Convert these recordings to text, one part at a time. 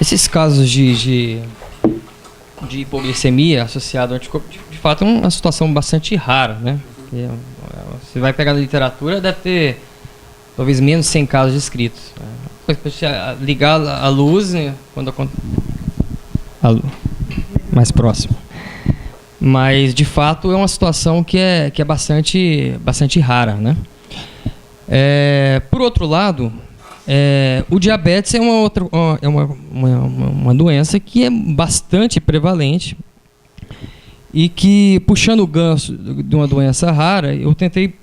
Esses casos de hipoglicemia associada ao anticorpo, de fato, é uma situação bastante rara, né? Você vai pegar na literatura, deve ter talvez menos 100 casos descritos. Ligar a luz, né, quando mais próximo. Mas, de fato, é uma situação que é bastante rara, né? Por outro lado, o diabetes é uma doença que é bastante prevalente e que, puxando o gancho de uma doença rara, eu tentei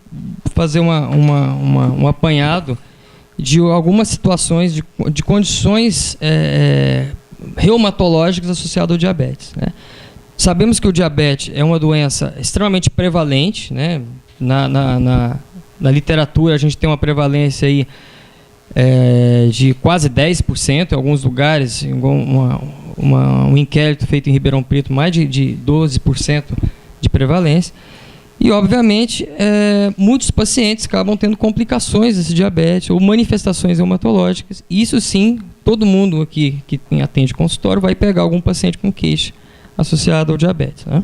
fazer um apanhado de algumas situações de condições reumatológicas associadas ao diabetes, né? Sabemos que o diabetes é uma doença extremamente prevalente, né? Na literatura a gente tem uma prevalência aí de quase 10%, em alguns lugares, um inquérito feito em Ribeirão Preto, mais de 12% de prevalência. E, obviamente, muitos pacientes acabam tendo complicações desse diabetes ou manifestações reumatológicas. Isso sim, todo mundo aqui que atende consultório vai pegar algum paciente com queixa associada ao diabetes, né?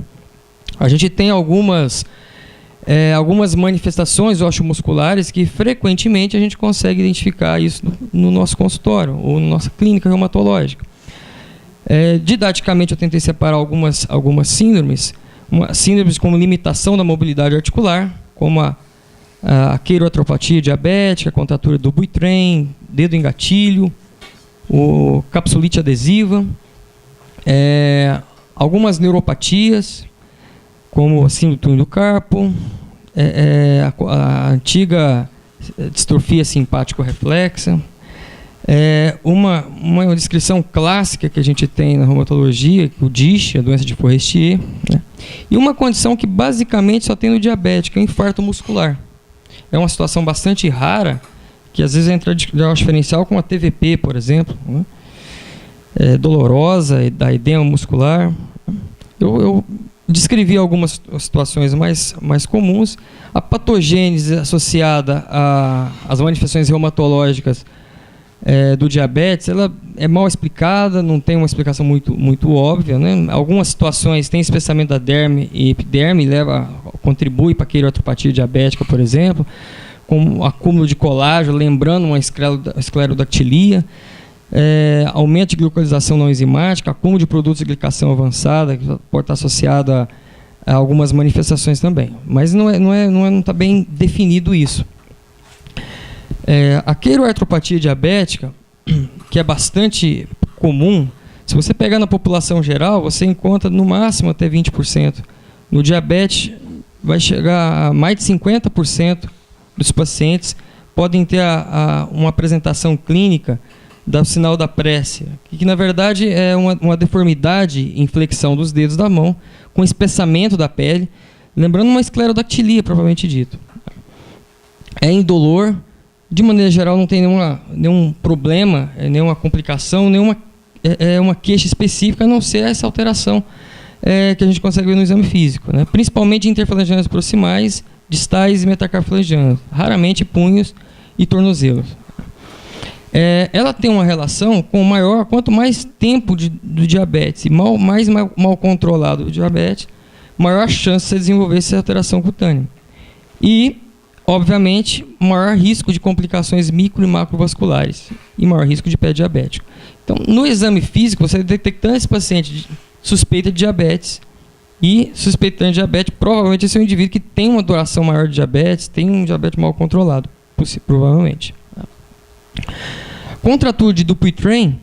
A gente tem algumas manifestações osteomusculares que frequentemente a gente consegue identificar isso no nosso consultório ou na nossa clínica reumatológica. Didaticamente eu tentei separar algumas síndromes, síndromes como limitação da mobilidade articular, como a queiroartropatia diabética, a contratura do Dupuytren, dedo em gatilho, o capsulite adesiva, algumas neuropatias, como a síndrome do túnel do carpo, a antiga distrofia simpático-reflexa, uma descrição clássica que a gente tem na reumatologia, o DISH, a doença de Forestier, né? E uma condição que basicamente só tem no diabético, é o infarto muscular. É uma situação bastante rara, que às vezes entra de grau diferencial com a TVP, por exemplo, né? Dolorosa, da edema muscular. Eu descrevi algumas situações mais comuns. A patogênese associada às manifestações reumatológicas do diabetes, ela é mal explicada, não tem uma explicação muito óbvia, né? Algumas situações tem espessamento da derme e epiderme, contribui para a queiroartropatia diabética, por exemplo, como acúmulo de colágeno, lembrando uma esclerodactilia. Aumento de glucosização não enzimática, acúmulo de produtos de glicação avançada, que pode estar associado a algumas manifestações também. Mas não está bem definido isso. A queiroartropatia diabética, que é bastante comum, se você pegar na população geral, você encontra no máximo até 20%. No diabetes, vai chegar a mais de 50% dos pacientes podem ter uma apresentação clínica do sinal da prece, que na verdade é uma deformidade em flexão dos dedos da mão, com espessamento da pele, lembrando uma esclerodactilia, propriamente dito. É indolor, de maneira geral não tem nenhum problema, nenhuma complicação, nenhuma uma queixa específica, a não ser essa alteração que a gente consegue ver no exame físico, né? Principalmente interfalangianas proximais, distais e metacarfalangianas, raramente punhos e tornozelos. Ela tem uma relação com quanto mais tempo do diabetes e mais mal controlado o diabetes, maior a chance de você desenvolver essa alteração cutânea. E, obviamente, maior risco de complicações micro e macrovasculares e maior risco de pé diabético. Então, no exame físico, você detectando esse paciente de suspeita de diabetes e suspeitando de diabetes, provavelmente esse é um indivíduo que tem uma duração maior de diabetes, tem um diabetes mal controlado, provavelmente. Contratura de Dupuytren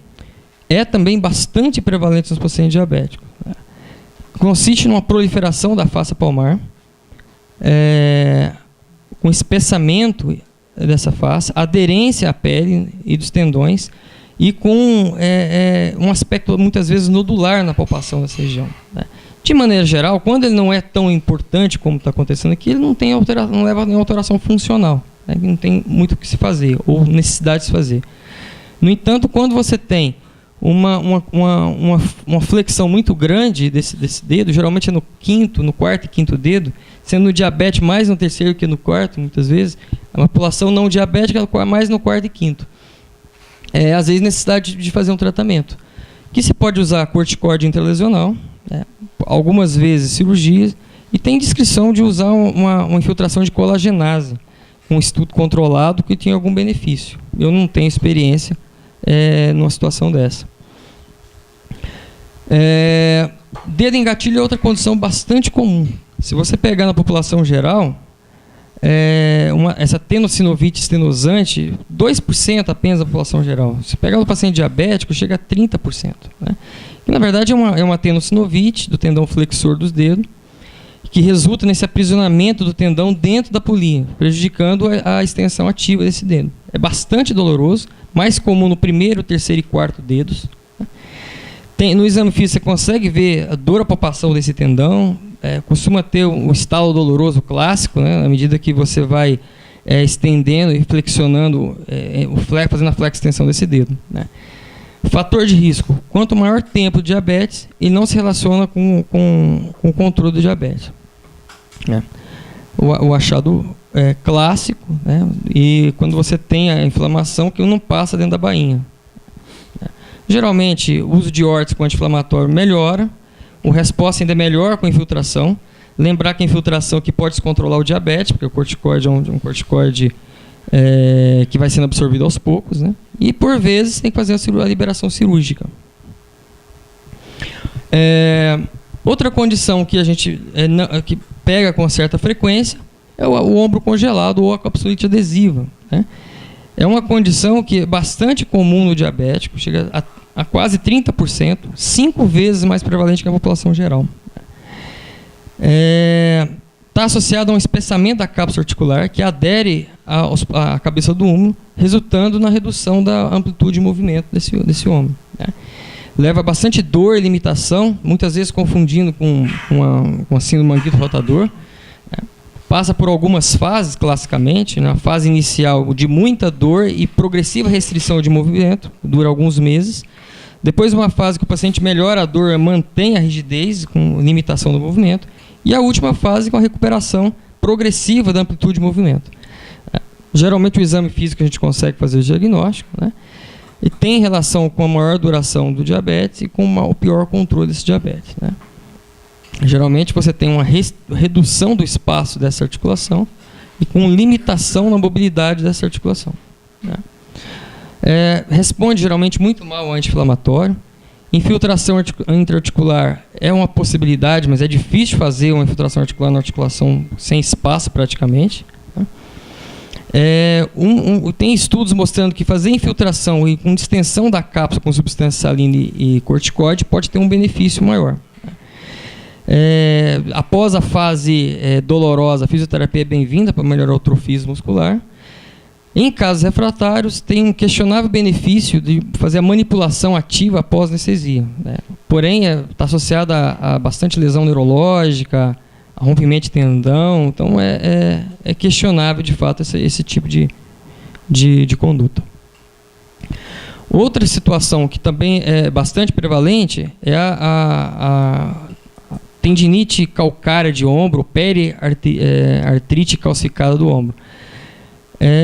é também bastante prevalente nos pacientes diabéticos. Consiste numa proliferação da face palmar, com espessamento dessa face, aderência à pele e dos tendões e com um aspecto muitas vezes nodular na palpação dessa região, né? De maneira geral, quando ele não é tão importante como está acontecendo aqui, ele não leva a nenhuma alteração funcional, né? Não tem muito o que se fazer ou necessidade de se fazer. No entanto, quando você tem uma flexão muito grande desse dedo, geralmente é no quarto e quinto dedo, sendo no diabetes mais no terceiro que no quarto, muitas vezes, a população não diabética é mais no quarto e quinto. às vezes necessidade de fazer um tratamento. Que se pode usar corticóide intralesional, né, algumas vezes cirurgias, e tem descrição de usar uma infiltração de colagenase, um estudo controlado que tem algum benefício. Eu não tenho experiência numa situação dessa. Dedo em gatilho é outra condição bastante comum. Se você pegar na população geral, essa tenossinovite estenosante, 2% apenas da população geral. Se pegar no paciente diabético, chega a 30%. Né? Que, na verdade, é uma tenossinovite do tendão flexor dos dedos, que resulta nesse aprisionamento do tendão dentro da polia, prejudicando a extensão ativa desse dedo. É bastante doloroso, mais comum no primeiro, terceiro e quarto dedos. No exame físico você consegue ver a dor à palpação desse tendão, costuma ter um estalo doloroso clássico, né, à medida que você vai estendendo e flexionando, fazendo a flexo-extensão desse dedo. Né. Fator de risco: quanto maior tempo de diabetes, ele não se relaciona com o controle do diabetes. O achado clássico, né, e quando você tem a inflamação que não passa dentro da bainha. Geralmente, o uso de órtico com anti-inflamatório melhora, a resposta ainda é melhor com infiltração. Lembrar que a infiltração que pode descontrolar o diabetes, porque o corticoide é um corticoide que vai sendo absorvido aos poucos, né? E por vezes tem que fazer a liberação cirúrgica. Outra condição que a gente que pega com certa frequência é o ombro congelado ou a capsulite adesiva, né? É uma condição que é bastante comum no diabético, chega a quase 30%, 5 vezes mais prevalente que a população geral. Está associado a um espessamento da cápsula articular que adere à cabeça do úmero, resultando na redução da amplitude de movimento desse ombro. Né? Leva bastante dor e limitação, muitas vezes confundindo com a síndrome do manguito rotador. Passa por algumas fases, classicamente. Na fase inicial, de muita dor e progressiva restrição de movimento, dura alguns meses. Depois, uma fase que o paciente melhora a dor, mantém a rigidez, com limitação do movimento. E a última fase, com a recuperação progressiva da amplitude de movimento. Geralmente, o exame físico a gente consegue fazer o diagnóstico, né? E tem relação com a maior duração do diabetes e com o pior controle desse diabetes, né? Geralmente você tem uma redução do espaço dessa articulação e com limitação na mobilidade dessa articulação. Né? Responde geralmente muito mal ao anti-inflamatório. Infiltração intraarticular é uma possibilidade, mas é difícil fazer uma infiltração articular na articulação sem espaço praticamente. Né? Tem estudos mostrando que fazer infiltração e com distensão da cápsula com substância salina e corticoide pode ter um benefício maior. Após a fase dolorosa, a fisioterapia é bem-vinda para melhorar o trofismo muscular. Em casos refratários, tem um questionável benefício de fazer a manipulação ativa após anestesia. Né? Porém, está associada a bastante lesão neurológica, a rompimento de tendão, então é questionável, de fato, esse tipo de conduta. Outra situação que também é bastante prevalente é a tendinite calcária de ombro, periartrite calcificada do ombro.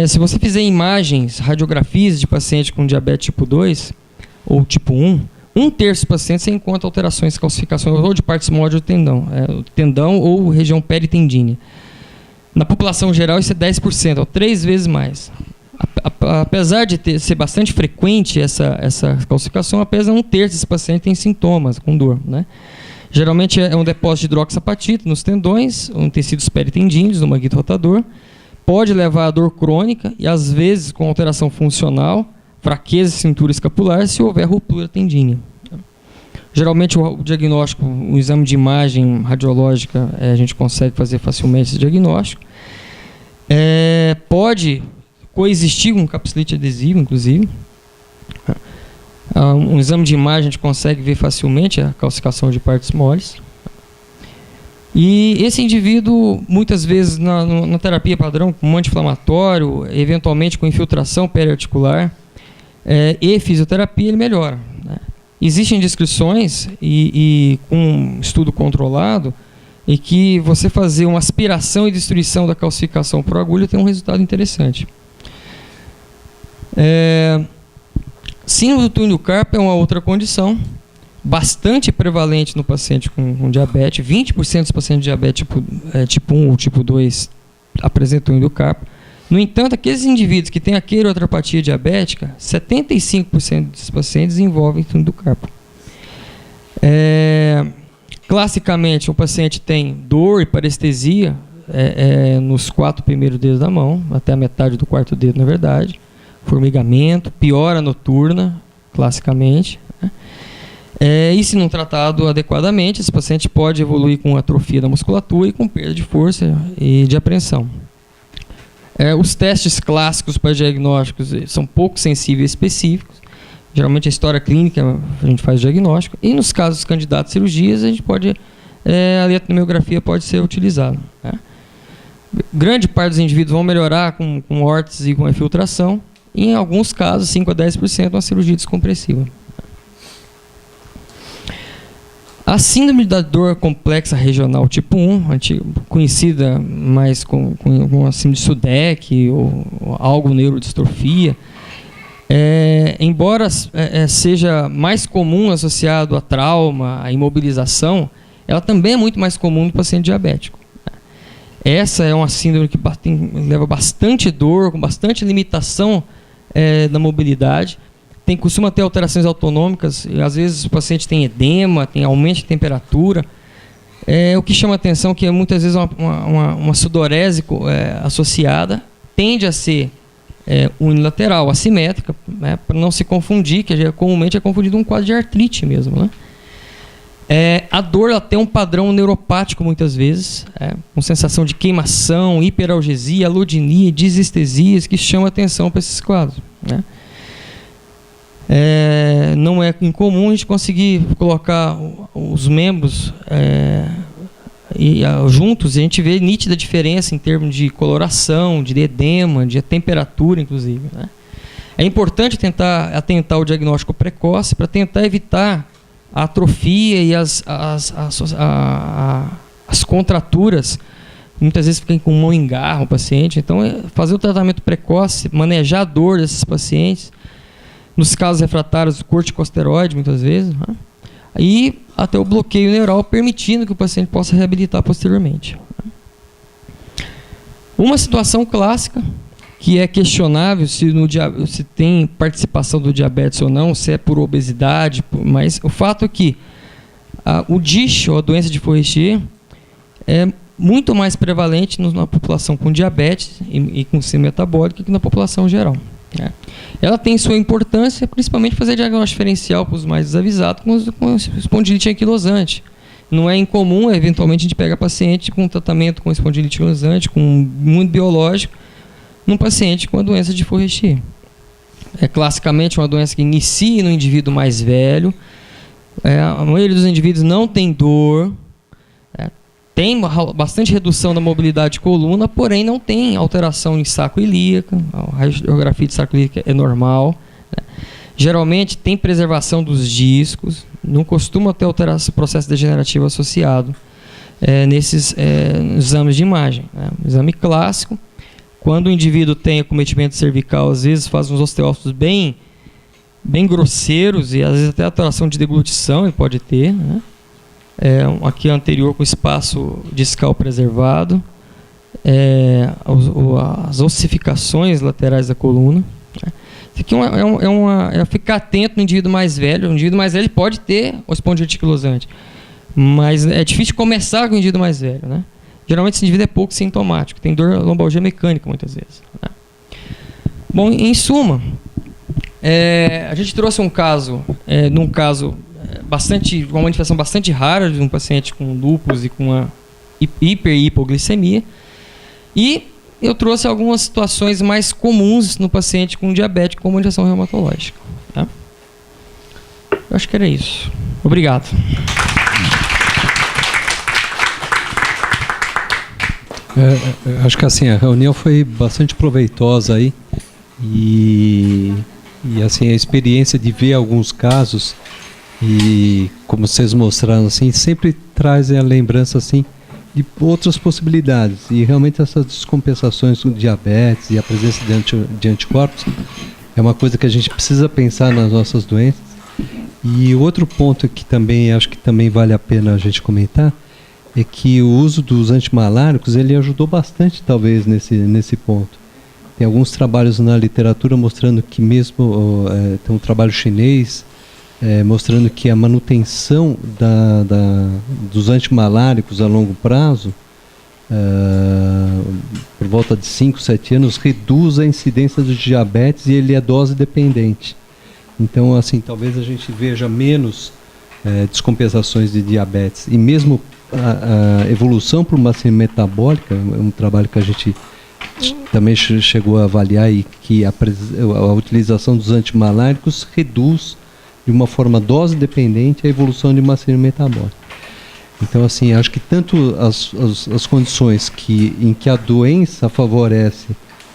Se você fizer imagens, radiografias de paciente com diabetes tipo 2 ou tipo 1, 1/3 dos pacientes você encontra alterações, calcificações ou de partes móveis do tendão ou região peritendínea. Na população geral isso é 10%, 3 vezes mais. Apesar de ser bastante frequente essa calcificação, apenas 1/3 desses pacientes tem sintomas com dor, né? Geralmente é um depósito de hidroxapatita nos tendões, ou em tecidos peritendíneos, no manguito rotador. Pode levar a dor crônica e, às vezes, com alteração funcional, fraqueza de cintura escapular, se houver ruptura tendínea. Geralmente, o diagnóstico, o exame de imagem radiológica, a gente consegue fazer facilmente esse diagnóstico. Pode coexistir com capsulite adesiva, inclusive. Um exame de imagem a gente consegue ver facilmente a calcificação de partes moles. E esse indivíduo, muitas vezes na terapia padrão, com anti-inflamatório, eventualmente com infiltração periarticular e fisioterapia, ele melhora. Né? Existem descrições e com um estudo controlado em que você fazer uma aspiração e destruição da calcificação por agulha tem um resultado interessante. Síndrome do túnel do carpo é uma outra condição bastante prevalente no paciente com diabetes. 20% dos pacientes de diabetes tipo 1 ou tipo 2 apresentam túnel do carpo. No entanto, aqueles indivíduos que têm a queirotrapatia diabética, 75% desses pacientes desenvolvem túnel do carpo. Classicamente, o paciente tem dor e parestesia nos 4 primeiros dedos da mão, até a metade do 4º dedo, na verdade. Formigamento, piora noturna, classicamente. Né? E se não tratado adequadamente, esse paciente pode evoluir com atrofia da musculatura e com perda de força e de apreensão. Os testes clássicos para diagnósticos são pouco sensíveis e específicos. Geralmente a história clínica a gente faz o diagnóstico. E nos casos candidatos a cirurgias, a gente pode, a eletromiografia pode ser utilizada. Né? Grande parte dos indivíduos vão melhorar com órtese e com infiltração. E em alguns casos, 5 a 10%, uma cirurgia descompressiva. A síndrome da dor complexa regional tipo 1, conhecida mais com a síndrome de Sudeck ou algo neurodistrofia, embora seja mais comum associado a trauma, a imobilização, ela também é muito mais comum no paciente diabético. Essa é uma síndrome que leva bastante dor, com bastante limitação da mobilidade. Costuma ter alterações autonômicas, e às vezes o paciente tem edema, tem aumento de temperatura. O que chama atenção é que muitas vezes uma sudorese associada tende a ser unilateral, assimétrica, né, para não se confundir, que comumente é confundido com um quadro de artrite mesmo. Né? A dor ela tem um padrão neuropático muitas vezes, com sensação de queimação, hiperalgesia, alodinia, disestesias, que chama atenção para esses quadros. Né? Não é incomum a gente conseguir colocar os membros juntos e a gente vê nítida diferença em termos de coloração, de edema, de temperatura, inclusive. Né? É importante atentar o diagnóstico precoce para tentar evitar a atrofia e as contraturas. Muitas vezes fica com mão em garra o paciente. Então, fazer o tratamento precoce, manejar a dor desses pacientes. Nos casos refratários, o corticosteroide, muitas vezes. Né? E até o bloqueio neural, permitindo que o paciente possa reabilitar posteriormente. Uma situação clássica, que é questionável se tem participação do diabetes ou não, se é por obesidade, mas o fato é que o DISH, ou a doença de Forestier, é muito mais prevalente na população com diabetes e com síndrome metabólica que na população geral. Ela tem sua importância, principalmente fazer diagnóstico diferencial para os mais desavisados com espondilite anquilosante. Não é incomum, eventualmente, a gente pega paciente com tratamento com espondilite anquilosante, com muito biológico, num paciente com a doença de Forestier. É classicamente uma doença que inicia no indivíduo mais velho. A maioria dos indivíduos não tem dor, tem bastante redução da mobilidade de coluna, porém não tem alteração em saco ilíaco, a radiografia de saco ilíaco é normal. Né? Geralmente tem preservação dos discos, não costuma ter alteração, processo degenerativo associado nesses exames de imagem. Né? Exame clássico, quando o indivíduo tem acometimento cervical, às vezes faz uns osteócitos bem grosseiros e às vezes até alteração de deglutição ele pode ter, né? Aqui anterior com espaço discal preservado, as ossificações laterais da coluna. Né? Isso aqui é ficar atento no indivíduo mais velho. O indivíduo mais velho pode ter espondilite anquilosante, mas é difícil começar com o indivíduo mais velho. Né? Geralmente esse indivíduo é pouco sintomático, tem dor lombalgia mecânica muitas vezes. Né? Bom, em suma, a gente trouxe um caso, uma manifestação bastante rara de um paciente com lúpus e com uma hipoglicemia. E eu trouxe algumas situações mais comuns no paciente com diabetes com manifestação reumatológica. Tá? Eu acho que era isso. Obrigado. Acho que assim, a reunião foi bastante proveitosa aí. E assim, a experiência de ver alguns casos e como vocês mostraram assim, sempre trazem a lembrança assim de outras possibilidades, e realmente essas descompensações do diabetes e a presença de anticorpos é uma coisa que a gente precisa pensar nas nossas doenças. E outro ponto que também acho que também vale a pena a gente comentar é que o uso dos antimaláricos ele ajudou bastante talvez nesse ponto. Tem alguns trabalhos na literatura mostrando que mesmo tem um trabalho chinês mostrando que a manutenção dos antimaláricos a longo prazo por volta de 5, 7 anos reduz a incidência do diabetes e ele é dose dependente. Então, assim, talvez a gente veja menos descompensações de diabetes. E mesmo a evolução para uma síndrome metabólica, é um trabalho que a gente também chegou a avaliar e que a utilização dos antimaláricos reduz de uma forma dose dependente a evolução de uma síndrome metabólica. Então, assim, acho que tanto as condições em que a doença favorece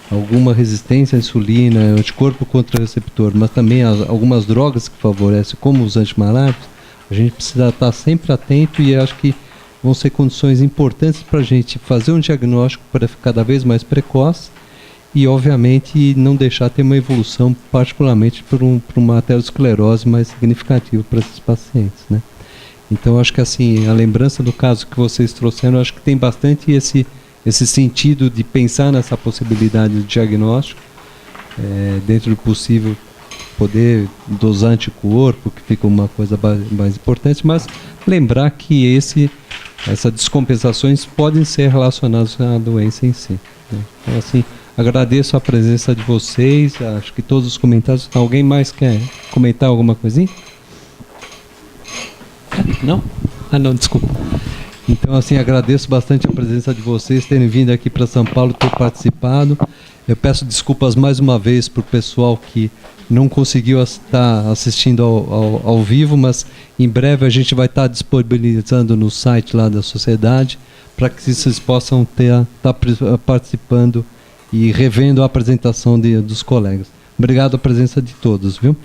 alguma resistência à insulina, anticorpo contra receptor, mas também algumas drogas que favorecem, como os antimaláricos, a gente precisa estar sempre atento e acho que vão ser condições importantes para a gente fazer um diagnóstico para ficar cada vez mais precoce e, obviamente, não deixar ter uma evolução, particularmente por uma aterosclerose mais significativa para esses pacientes, né? Então, acho que assim, a lembrança do caso que vocês trouxeram, acho que tem bastante esse sentido de pensar nessa possibilidade de diagnóstico, dentro do possível poder dosar anticorpo, que fica uma coisa mais importante, mas lembrar que essas descompensações podem ser relacionadas à doença em si, né? Então, assim, agradeço a presença de vocês, acho que todos os comentários. Alguém mais quer comentar alguma coisinha? Não? Ah, não, desculpa. Então, assim, agradeço bastante a presença de vocês, terem vindo aqui para São Paulo, ter participado. Eu peço desculpas mais uma vez para o pessoal que não conseguiu estar assistindo ao vivo, mas em breve a gente vai estar disponibilizando no site lá da sociedade para que vocês possam estar participando e revendo a apresentação dos colegas. Obrigado a presença de todos, viu?